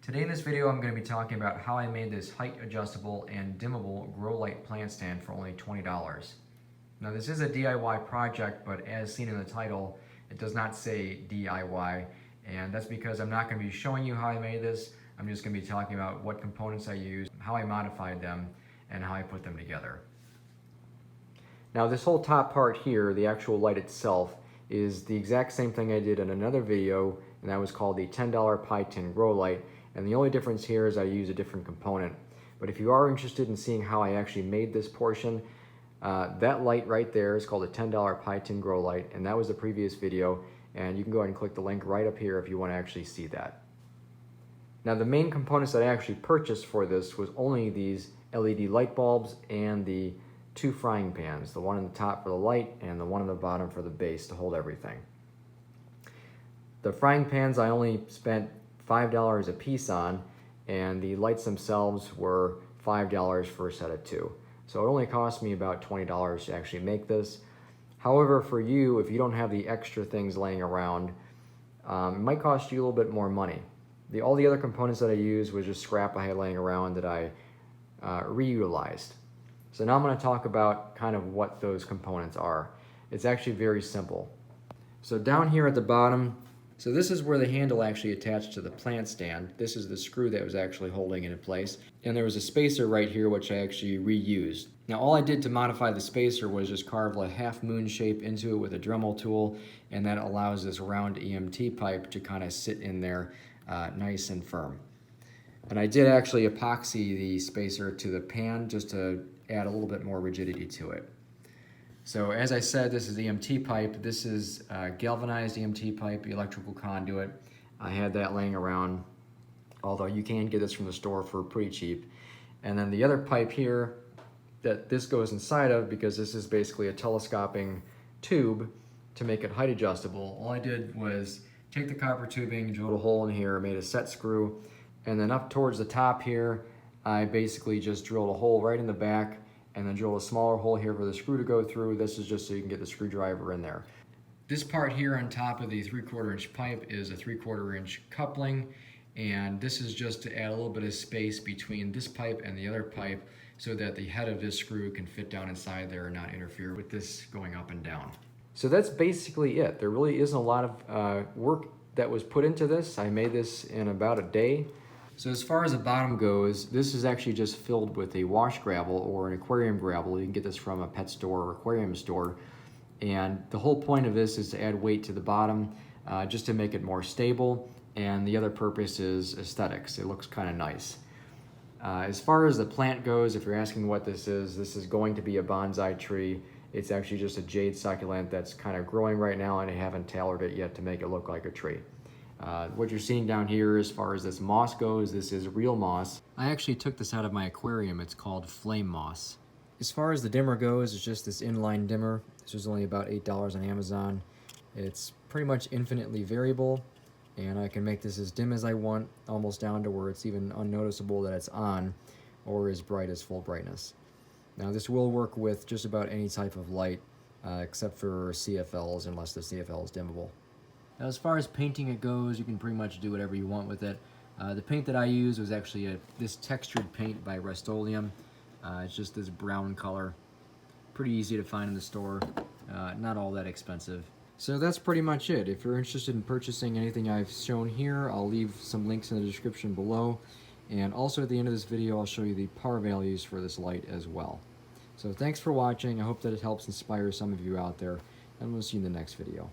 Today in this video I'm going to be talking about how I made this height adjustable and dimmable grow light plant stand for only $20. Now this is a DIY project, but as seen in the title it does not say DIY, and that's because I'm not going to be showing you how I made this. I'm just going to be talking about what components I used, how I modified them, and how I put them together. Now this whole top part here, the actual light itself, is the exact same thing I did in another video, and that was called the $10 pie tin grow light. And the only difference here is I use a different component. But if you are interested in seeing how I actually made this portion, that light right there is called a $10 pie tin grow light, and that was the previous video, and you can go ahead and click the link right up here if you want to actually see that. Now the main components that I actually purchased for this was only these LED light bulbs and the two frying pans, the one on the top for the light and the one on the bottom for the base to hold everything. The frying pans I only spent $5 a piece on, and the lights themselves were $5 for a set of two. So it only cost me about $20 to actually make this. However, for you, if you don't have the extra things laying around, it might cost you a little bit more money. All the other components that I used was just scrap I had laying around that I reutilized. So now I'm going to talk about kind of what those components are. It's actually very simple. So down here at the bottom, so this is where the handle actually attached to the plant stand. This is the screw that was actually holding it in place. And there was a spacer right here which I actually reused. Now all I did to modify the spacer was just carve a half moon shape into it with a Dremel tool, and that allows this round EMT pipe to kind of sit in there nice and firm. And I did actually epoxy the spacer to the pan just to add a little bit more rigidity to it. So as I said, this is EMT pipe. This is galvanized EMT pipe, electrical conduit. I had that laying around, although you can get this from the store for pretty cheap. And then the other pipe here that this goes inside of, because this is basically a telescoping tube to make it height adjustable, all I did was take the copper tubing, drilled a hole in here, made a set screw, and then up towards the top here, I basically just drilled a hole right in the back and then drill a smaller hole here for the screw to go through. This is just so you can get the screwdriver in there. This part here on top of the 3/4 inch pipe is a 3/4 inch coupling, and this is just to add a little bit of space between this pipe and the other pipe so that the head of this screw can fit down inside there and not interfere with this going up and down. So that's basically it. There really isn't a lot of work that was put into this. I made this in about a day. So as far as the bottom goes, this is actually just filled with a wash gravel or an aquarium gravel. You can get this from a pet store or aquarium store. And the whole point of this is to add weight to the bottom just to make it more stable. And the other purpose is aesthetics. It looks kind of nice. As far as the plant goes, if you're asking what this is going to be a bonsai tree. It's actually just a jade succulent that's kind of growing right now, and I haven't tailored it yet to make it look like a tree. What you're seeing down here as far as this moss goes, this is real moss. I actually took this out of my aquarium. It's called flame moss. As far as the dimmer goes, it's just this inline dimmer. This was only about $8 on Amazon. It's pretty much infinitely variable, and I can make this as dim as I want, almost down to where it's even unnoticeable that it's on, or as bright as full brightness. Now this will work with just about any type of light except for CFLs, unless the CFL is dimmable. Now as far as painting it goes, you can pretty much do whatever you want with it. The paint that I used was actually this textured paint by Rust-Oleum. It's just this brown color. Pretty easy to find in the store, not all that expensive. So that's pretty much it. If you're interested in purchasing anything I've shown here, I'll leave some links in the description below. And also at the end of this video, I'll show you the par values for this light as well. So thanks for watching. I hope that it helps inspire some of you out there, and we'll see you in the next video.